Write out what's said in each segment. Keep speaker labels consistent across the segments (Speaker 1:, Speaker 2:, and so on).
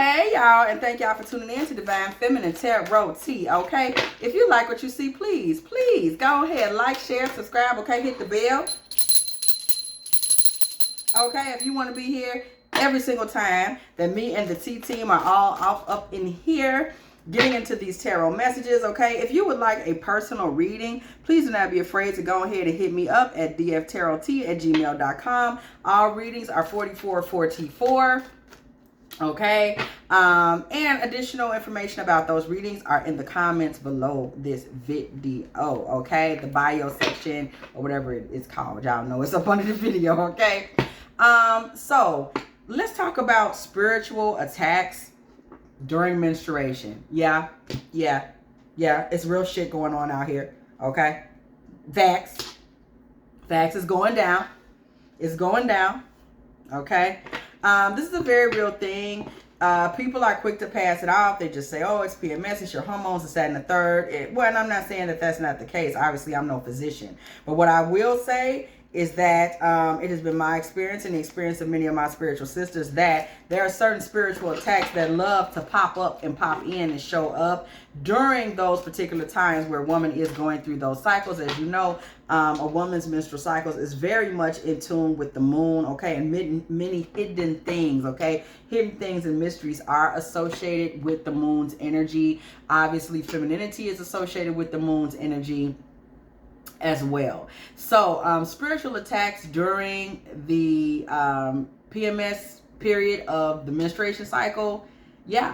Speaker 1: Hey y'all, and thank y'all for tuning in to Divine Feminine Tarottea, okay? If you like what you see, please go ahead, like, share, subscribe, okay? Hit the bell. Okay, if you want to be here every single time that me and the T team are all up in here getting into these tarot messages, okay? If you would like a personal reading, please do not be afraid to go ahead and hit me up at dftarottea@gmail.com. All readings are 4444. Okay, and additional information about those readings are in the comments below this video, okay? The bio section or whatever it is called, y'all know it's up under the video, okay? So let's talk about spiritual attacks during menstruation. Yeah, it's real shit going on out here, okay? Facts is going down. It's going down, okay? This is a very real thing. People are quick to pass it off. They just say, oh, it's PMS, it's your hormones, it's that and the third. Well, and I'm not saying that that's not the case. Obviously, I'm no physician. But what I will say is that it has been my experience and the experience of many of my spiritual sisters that there are certain spiritual attacks that love to pop up and pop in and show up during those particular times where a woman is going through those cycles. As you know, a woman's menstrual cycles is very much in tune with the moon, okay, and many hidden things, okay? Hidden things and mysteries are associated with the moon's energy. Obviously, femininity is associated with the moon's energy as well. So spiritual attacks during the PMS period of the menstruation cycle, yeah,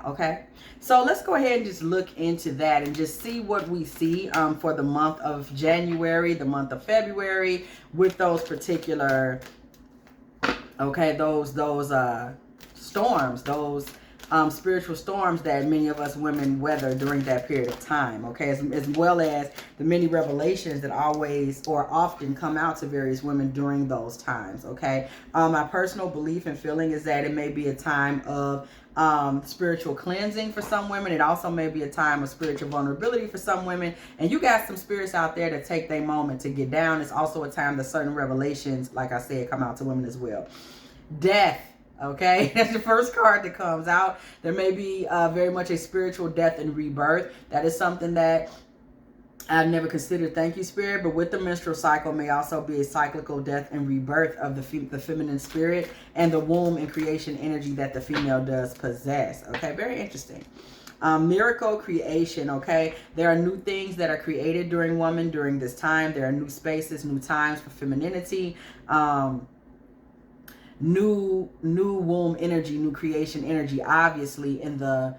Speaker 1: okay. So let's go ahead and just look into that and just see what we see for the month of January, the month of February, with those particular, okay, those storms, those spiritual storms that many of us women weather during that period of time, okay, as well as the many revelations that always or often come out to various women during those times, okay. My personal belief and feeling is that it may be a time of spiritual cleansing for some women. It also may be a time of spiritual vulnerability for some women, and you got some spirits out there that take their moment to get down. It's also a time that certain revelations, like I said, come out to women as well. Death. Okay, that's the first card that comes out. There may be very much a spiritual death and rebirth. That is something that I've never considered, thank you, Spirit, but with the menstrual cycle may also be a cyclical death and rebirth of the feminine spirit and the womb and creation energy that the female does possess. Okay, very interesting. Miracle creation, okay? There are new things that are created during this time. There are new spaces, new times for femininity. New womb energy, new creation energy, obviously in the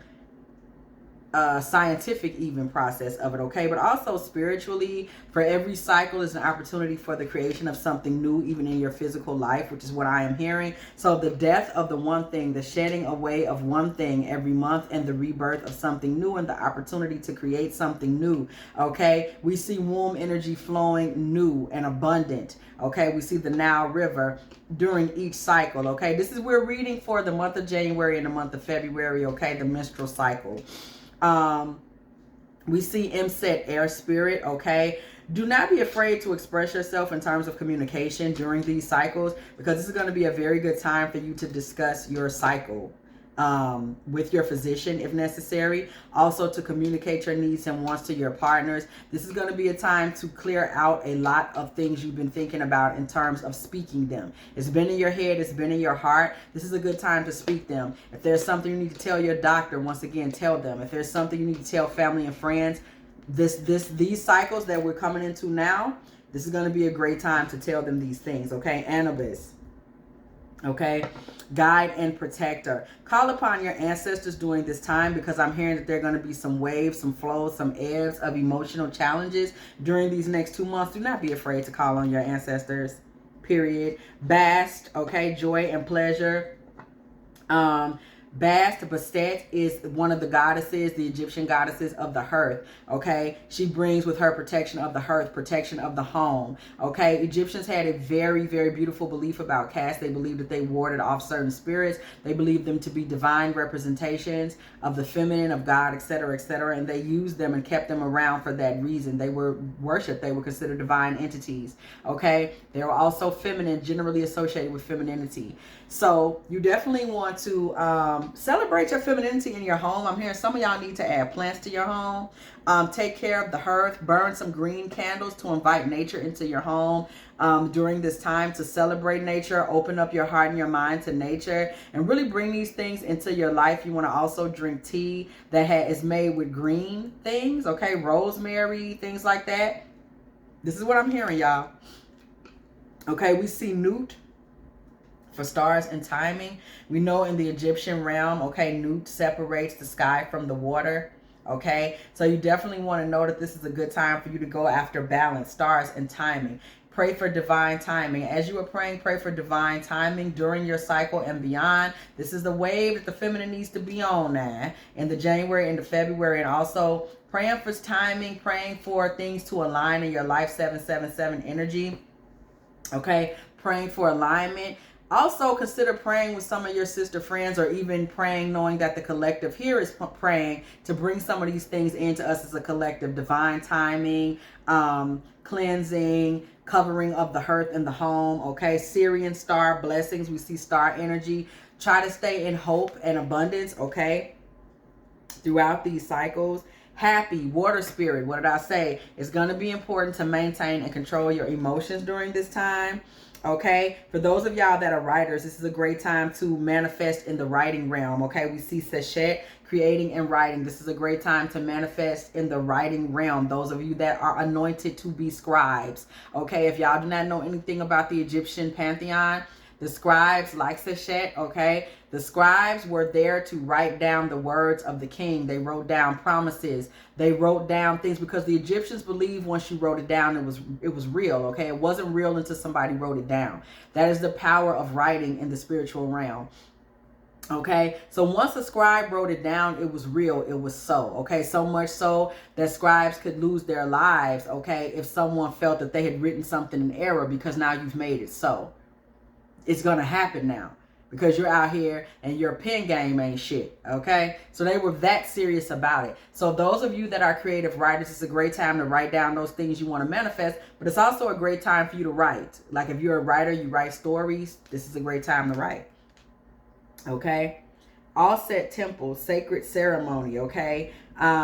Speaker 1: scientific even process of it, okay? But also spiritually, for every cycle is an opportunity for the creation of something new, even in your physical life, which is what I am hearing. So the death of the one thing, the shedding away of one thing every month, and the rebirth of something new, and the opportunity to create something new, okay? We see womb energy flowing new and abundant, okay? We see the Nile River during each cycle, okay? This is, we're reading for the month of January and the month of February, okay? The menstrual cycle. We see MSET, air spirit, okay? Do not be afraid to express yourself in terms of communication during these cycles, because this is going to be a very good time for you to discuss your cycle with your physician if necessary. Also to communicate your needs and wants to your partners. This is going to be a time to clear out a lot of things you've been thinking about in terms of speaking them. It's been in your head, it's been in your heart. This is a good time to speak them. If there's something you need to tell your doctor, once again, tell them. If there's something you need to tell family and friends, these cycles that we're coming into now, this is going to be a great time to tell them these things, okay? Anubis. Okay, guide and protector. Call upon your ancestors during this time, because I'm hearing that there are going to be some waves, some flows, some ebbs of emotional challenges during these next 2 months. Do not be afraid to call on your ancestors, period. Bast, okay, joy and pleasure. Bastet is one of the goddesses, the Egyptian goddesses of the hearth, okay? She brings with her protection of the hearth, protection of the home, okay? Egyptians had a very, very beautiful belief about caste. They believed that they warded off certain spirits. They believed them to be divine representations of the feminine, of God, etc., etc., and they used them and kept them around for that reason. They were worshipped. They were considered divine entities, okay? They were also feminine, generally associated with femininity. So you definitely want to Celebrate your femininity in your home. I'm hearing some of y'all need to add plants to your home. Take care of the hearth. Burn some green candles to invite nature into your home during this time, to celebrate nature. Open up your heart and your mind to nature and really bring these things into your life. You want to also drink tea that is made with green things, okay? Rosemary, things like that. This is what I'm hearing, y'all. Okay, we see newt for stars and timing. We know in the Egyptian realm, okay, newt separates the sky from the water. Okay, so you definitely want to know that this is a good time for you to go after balance, stars, and timing. Pray for divine timing. As you are praying, pray for divine timing during your cycle and beyond. This is the wave that the feminine needs to be on now in the January and the February. And also praying for timing, praying for things to align in your life, 777 energy. Okay, praying for alignment. Also consider praying with some of your sister friends, or even praying knowing that the collective here is praying to bring some of these things into us as a collective. Divine timing, cleansing, covering of the hearth and the home. Okay, Syrian star blessings. We see star energy. Try to stay in hope and abundance, okay, throughout these cycles. Happy, water spirit, what did I say? It's going to be important to maintain and control your emotions during this time. Okay, for those of y'all that are writers, this is a great time to manifest in the writing realm. Okay, we see CASHAPP, creating and writing. This is a great time to manifest in the writing realm. Those of you that are anointed to be scribes. Okay, if y'all do not know anything about the Egyptian pantheon, the scribes, like CASHAPP, okay, the scribes were there to write down the words of the king. They wrote down promises. They wrote down things because the Egyptians believed once you wrote it down, it was real, okay? It wasn't real until somebody wrote it down. That is the power of writing in the spiritual realm. Okay, so once a scribe wrote it down, it was real, it was so, okay, so much so that scribes could lose their lives, okay, if someone felt that they had written something in error, because now you've made it so. It's going to happen now because you're out here and your pen game ain't shit, okay? So they were that serious about it. So those of you that are creative writers, it's a great time to write down those things you want to manifest, but it's also a great time for you to write. Like if you're a writer, you write stories, this is a great time to write, okay? All set temple, sacred ceremony, okay?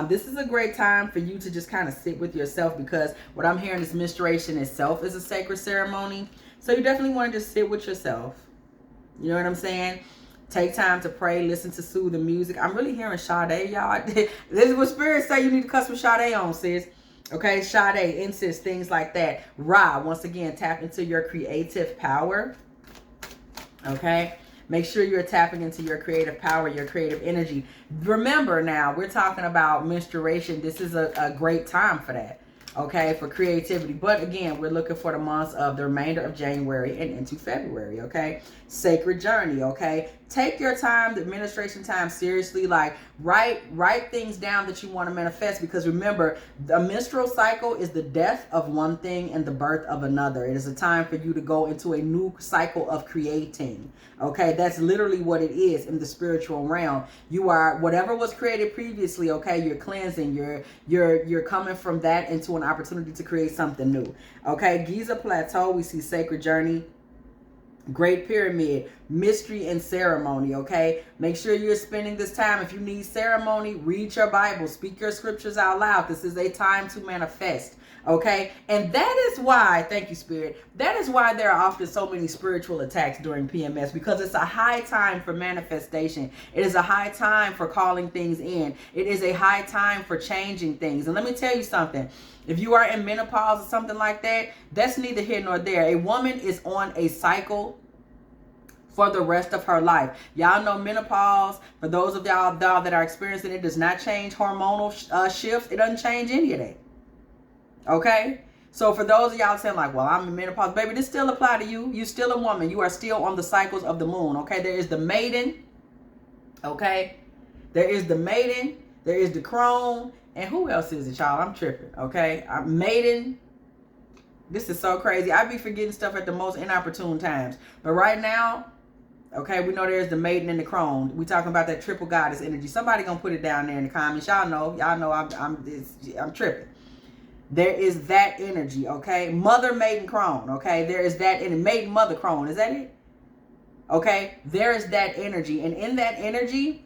Speaker 1: This is a great time for you to just kind of sit with yourself, because what I'm hearing is menstruation itself is a sacred ceremony. So you definitely want to just sit with yourself. You know what I'm saying? Take time to pray, listen to soothing music. I'm really hearing Sade, y'all. This is what spirits say you need to cut some Sade on, sis. Okay, Sade, incense, things like that. Ra, once again, tap into your creative power. Okay? Make sure you're tapping into your creative power, your creative energy. Remember now, we're talking about menstruation. This is a great time for that. Okay, for creativity. But again, we're looking for the months of the remainder of January and into February, okay? Sacred journey, okay? Take your time, the administration time, seriously. Like, write things down that you want to manifest, because remember, the menstrual cycle is the death of one thing and the birth of another. It is a time for you to go into a new cycle of creating, okay? That's literally what it is in the spiritual realm. You are, whatever was created previously, okay? You're cleansing, you're coming from that into an opportunity to create something new, okay? Giza Plateau, we see sacred journey. Great Pyramid, mystery and ceremony, okay? Make sure you're spending this time. If you need ceremony, read your Bible, speak your scriptures out loud. This is a time to manifest, okay? And that is why, thank you, Spirit, that is why there are often so many spiritual attacks during PMS, because it's a high time for manifestation. It is a high time for calling things in. It is a high time for changing things. And let me tell you something. If you are in menopause or something like that, that's neither here nor there. A woman is on a cycle for the rest of her life. Y'all know menopause, for those of y'all that are experiencing it, does not change hormonal shifts. It doesn't change any of that. Okay? So for those of y'all saying like, well, I'm in menopause, baby, this still apply to you. You're still a woman. You are still on the cycles of the moon. Okay? There is the maiden. Okay? There is the maiden. There is the crone. And who else is it, y'all? I'm tripping, okay? I'm maiden. This is so crazy. I be forgetting stuff at the most inopportune times. But right now, okay, we know there's the maiden and the crone. We talking about that triple goddess energy. Somebody gonna put it down there in the comments. Y'all know I'm tripping. There is that energy, okay? Mother, maiden, crone, okay? There is that in maiden, mother, crone. Is that it? Okay, there is that energy, and in that energy,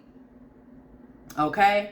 Speaker 1: okay,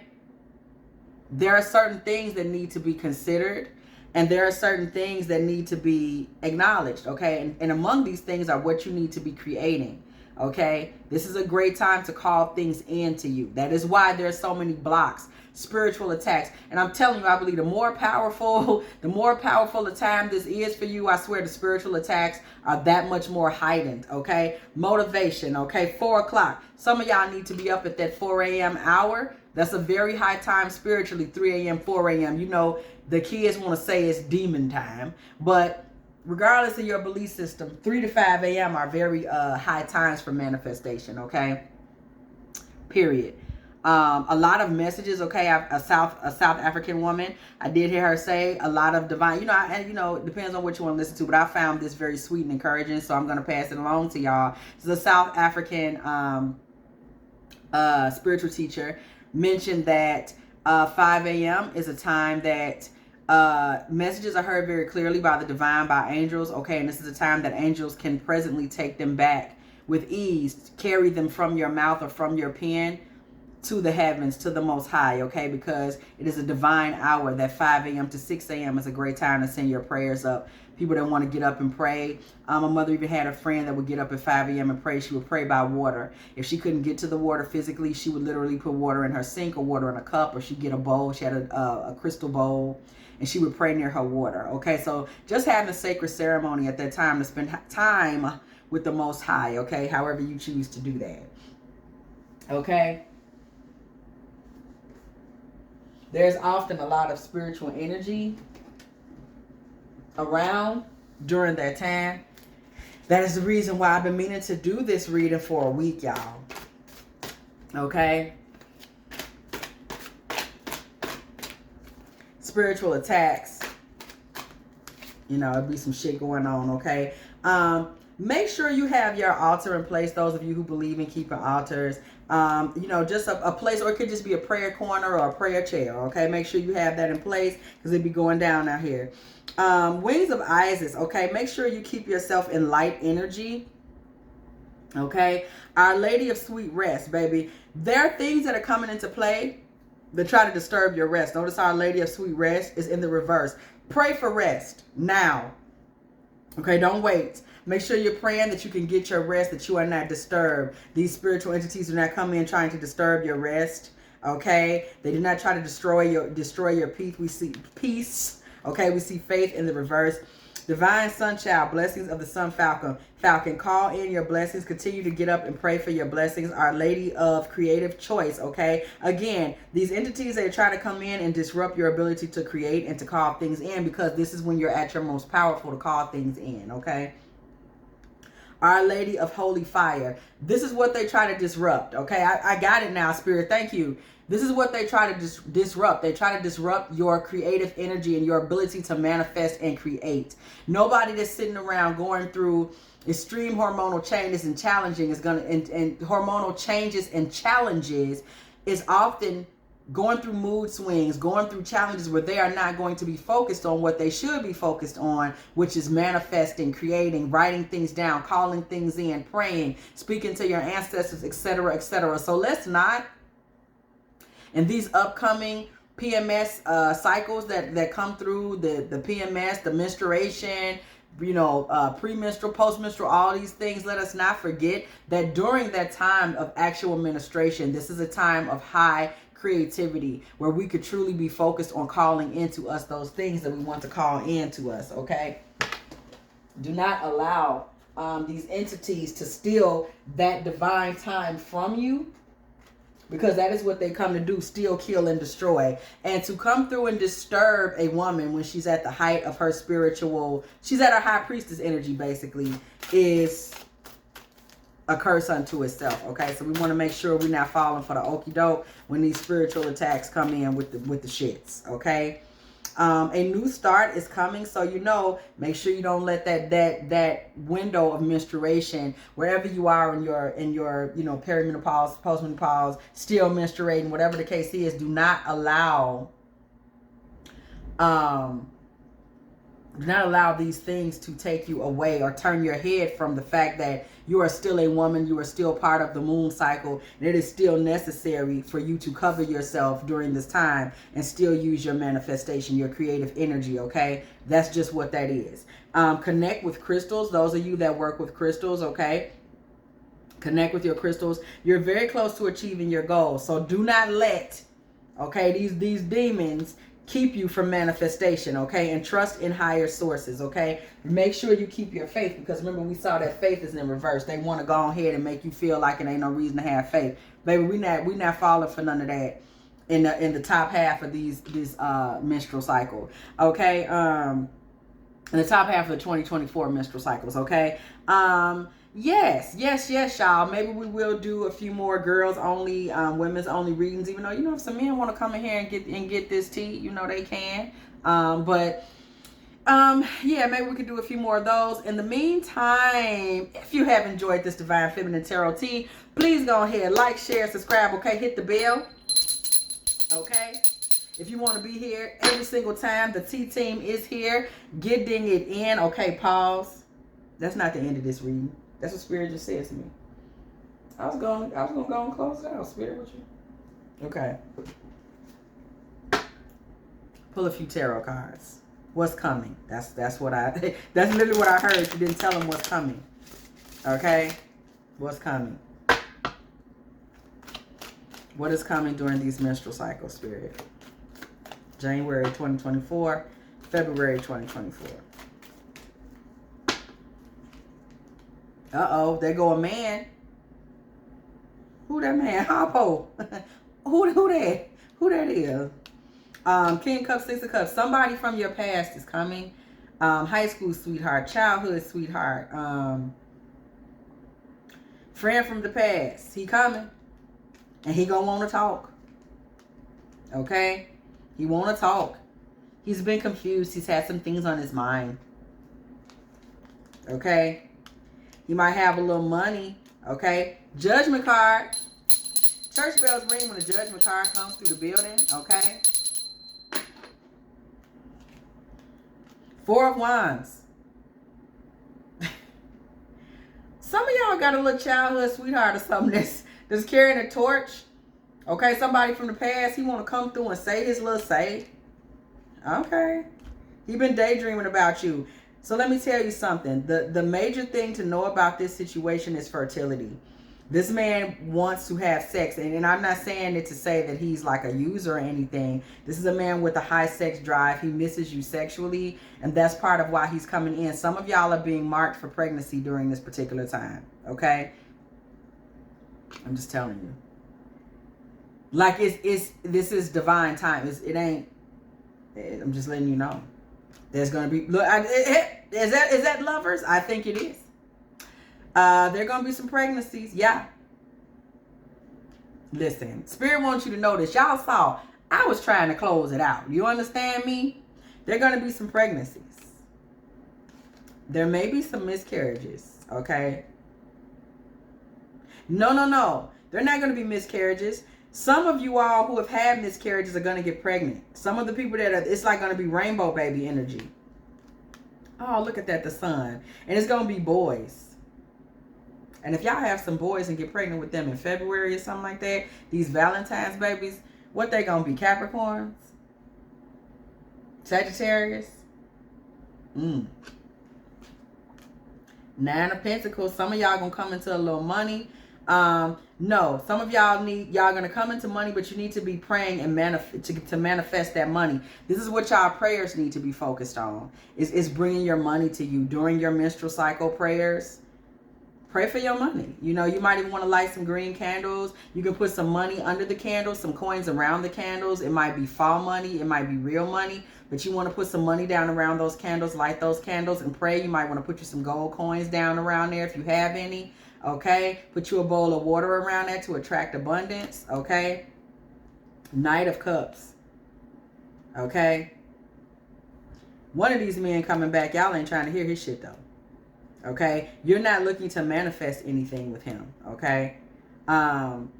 Speaker 1: there are certain things that need to be considered, and there are certain things that need to be acknowledged. Okay, and among these things are what you need to be creating. Okay, this is a great time to call things into you. That is why there's so many blocks, spiritual attacks. And I'm telling you, I believe the more powerful a time this is for you, I swear the spiritual attacks are that much more heightened. Okay, motivation. Okay, 4 o'clock. Some of y'all need to be up at that 4 a.m. hour. That's a very high time spiritually. 3 a.m., 4 a.m. You know, the kids want to say it's demon time, but regardless of your belief system, 3 to 5 a.m. are very high times for manifestation, okay? Period. A lot of messages, okay? A South African woman, I did hear her say a lot of divine, it depends on what you want to listen to, but I found this very sweet and encouraging, so I'm going to pass it along to y'all. This is a South African spiritual teacher mentioned that 5 a.m. is a time that messages are heard very clearly by the divine, by angels. Okay, and this is a time that angels can presently take them back with ease, carry them from your mouth or from your pen to the heavens, to the Most High. Okay, because it is a divine hour. That 5 a.m. to 6 a.m. is a great time to send your prayers up. People that want to get up and pray. My mother even had a friend that would get up at 5 a.m. and pray. She would pray by water. If she couldn't get to the water physically, she would literally put water in her sink or water in a cup, or she'd get a bowl. She had a crystal bowl, and she would pray near her water. Okay, so just having a sacred ceremony at that time to spend time with the Most High. Okay, however you choose to do that. Okay. There's often a lot of spiritual energy around during that time. That is the reason why I've been meaning to do this reading for a week, y'all. Okay? Spiritual attacks. It'd be some shit going on, okay? Make sure you have your altar in place. Those of you who believe in keeping altars. Just a place, or it could just be a prayer corner or a prayer chair, okay? Make sure you have that in place, because it'd be going down out here. Wings of Isis, okay? Make sure you keep yourself in light energy, okay? Our Lady of Sweet Rest, baby. There are things that are coming into play that try to disturb your rest. Notice Our Lady of Sweet Rest is in the reverse. Pray for rest now, okay? Don't wait. Make sure you're praying that you can get your rest, that you are not disturbed. These spiritual entities do not come in trying to disturb your rest, okay? They do not try to destroy your peace. We see peace, okay? We see faith in the reverse. Divine Sun Child, blessings of the Sun Falcon. Call in your blessings. Continue to get up and pray for your blessings. Our Lady of Creative Choice, okay? Again, these entities, they try to come in and disrupt your ability to create and to call things in, because this is when you're at your most powerful to call things in, okay? Our Lady of Holy Fire. This is what they try to disrupt. Okay, I got it now, Spirit. Thank you. This is what they try to disrupt. They try to disrupt your creative energy and your ability to manifest and create. Nobody that's sitting around going through extreme hormonal changes and challenging is going to, and hormonal changes and challenges is often going through mood swings, going through challenges where they are not going to be focused on what they should be focused on, which is manifesting, creating, writing things down, calling things in, praying, speaking to your ancestors, etc., etc. So let's not, in these upcoming PMS cycles that come through, the PMS, the menstruation, premenstrual, postmenstrual, all these things, let us not forget that during that time of actual menstruation, this is a time of high creativity, where we could truly be focused on calling into us those things that we want to call into us, okay? Do not allow these entities to steal that divine time from you, because that is what they come to do: steal, kill, and destroy. And to come through and disturb a woman when she's at the height of her spiritual, she's at her high priestess energy, basically, is a curse unto itself, okay? So we want to make sure we're not falling for the okie doke when these spiritual attacks come in with the shits, okay? A new start is coming, so make sure you don't let that window of menstruation, wherever you are in your perimenopause, postmenopause, still menstruating, whatever the case is, do not allow these things to take you away or turn your head from the fact that you are still a woman. You are still part of the moon cycle. And it is still necessary for you to cover yourself during this time and still use your manifestation, your creative energy, okay? That's just what that is. Connect with crystals. Those of you that work with crystals, okay? Connect with your crystals. You're very close to achieving your goals. So do not let, okay, these demons keep you from manifestation, okay? And trust in higher sources, okay? Make sure you keep your faith, because remember we saw that faith is in reverse. They want to go ahead and make you feel like it ain't no reason to have faith. Baby, we not falling for none of that in the top half of this menstrual cycle, okay? In the top half of the 2024 menstrual cycles, okay? Yes, y'all. Maybe we will do a few more girls only, women's only readings. Even though, you know, if some men want to come in here and get this tea, you know, they can. Yeah, maybe we could do a few more of those. In the meantime, if you have enjoyed this Divine Feminine Tarot tea, please go ahead, like, share, subscribe. Okay, hit the bell. Okay. If you want to be here every single time, the tea team is here. Getting it in. Okay, pause. That's not the end of this reading. That's what Spirit just said to me. I was gonna go and close it out. Spirit, with you? Okay. Pull a few tarot cards. What's coming? That's literally what I heard. You didn't tell them what's coming. Okay? What's coming? What is coming during these menstrual cycles, Spirit? January 2024, February 2024. Uh-oh, there go a man. Who that man? Hoppo. Who that? Who that is? King Cup, Six of Cups. Somebody from your past is coming. High school sweetheart, childhood sweetheart, friend from the past. He coming. And he gonna want to talk. Okay? He want to talk. He's been confused. He's had some things on his mind. Okay? He might have a little money. Okay? Judgment card. Church bells ring when the judgment card comes through the building. Okay? Four of Wands. Some of y'all got a little childhood sweetheart or something that's carrying a torch. Okay, somebody from the past, he want to come through and say his little say. Okay. He been daydreaming about you. So let me tell you something. The major thing to know about this situation is fertility. This man wants to have sex. And I'm not saying it to say that he's like a user or anything. This is a man with a high sex drive. He misses you sexually. And that's part of why he's coming in. Some of y'all are being marked for pregnancy during this particular time. Okay? I'm just telling you. Like this is divine time. I'm just letting you know. There's gonna be is that lovers? I think it is. There are gonna be some pregnancies. Yeah. Listen, Spirit wants you to know this. Y'all saw I was trying to close it out. You understand me? There are gonna be some pregnancies. There may be some miscarriages. Okay. No. They're not gonna be miscarriages. Some of you all who have had miscarriages are going to get pregnant. Some of the people it's like going to be rainbow baby energy. Oh, look at that, the sun. And it's going to be boys. And if y'all have some boys and get pregnant with them in February or something like that, these Valentine's babies, what they going to be? Capricorns? Sagittarius? Nine of Pentacles. Some of y'all going to come into a little money. No, some of y'all going to come into money, but you need to be praying and to manifest that money. This is what y'all prayers need to be focused on. Is bringing your money to you during your menstrual cycle prayers. Pray for your money. You know, you might even want to light some green candles. You can put some money under the candles, some coins around the candles. It might be fall money. It might be real money, but you want to put some money down around those candles, light those candles and pray. You might want to put you some gold coins down around there if you have any. Okay, put you a bowl of water around that to attract abundance. Okay, Knight of Cups. Okay, one of these men coming back, y'all ain't trying to hear his shit though. Okay, you're not looking to manifest anything with him. Okay, some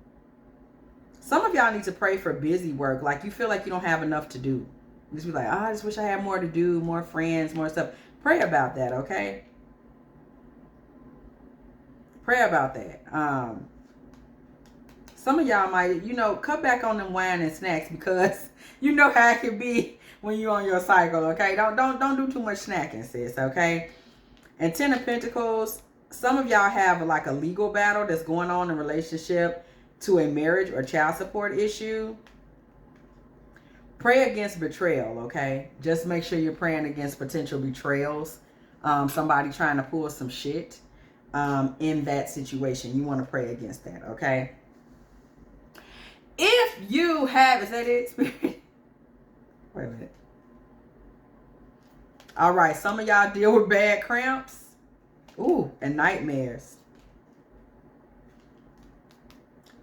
Speaker 1: of y'all need to pray for busy work. Like you feel like you don't have enough to do. Just be like, oh, I just wish I had more to do, more friends, more stuff. Pray about that. Okay. Pray about that. Some of y'all might, cut back on them wine and snacks, because you know how it can be when you're on your cycle, okay? Don't do too much snacking, sis, okay? And 10 of Pentacles, some of y'all have like a legal battle that's going on in relationship to a marriage or child support issue. Pray against betrayal, okay? Just make sure you're praying against potential betrayals. Somebody trying to pull some shit in that situation. You want to pray against that, okay? If you have, is that it, Spirit? Wait a minute. All right, some of y'all deal with bad cramps. Ooh, and nightmares.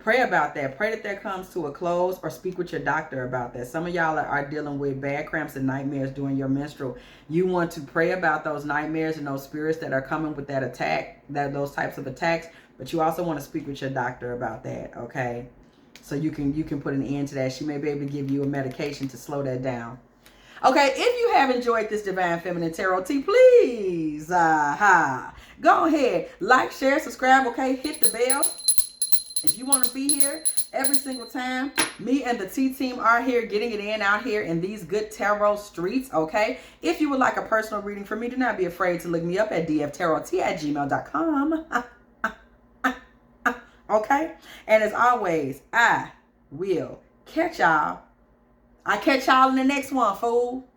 Speaker 1: Pray about that. Pray that that comes to a close, or speak with your doctor about that. Some of y'all are dealing with bad cramps and nightmares during your menstrual. You want to pray about those nightmares and those spirits that are coming with that attack, those types of attacks. But you also want to speak with your doctor about that, okay? So you can put an end to that. She may be able to give you a medication to slow that down. Okay, if you have enjoyed this Divine Feminine Tarot tea, please go ahead, like, share, subscribe, okay? Hit the bell. If you want to be here every single time, me and the T team are here getting it in out here in these good tarot streets, okay? If you would like a personal reading from me, do not be afraid to look me up at dftarottea@gmail.com. Okay? And as always, I will catch y'all. I catch y'all in the next one, fool.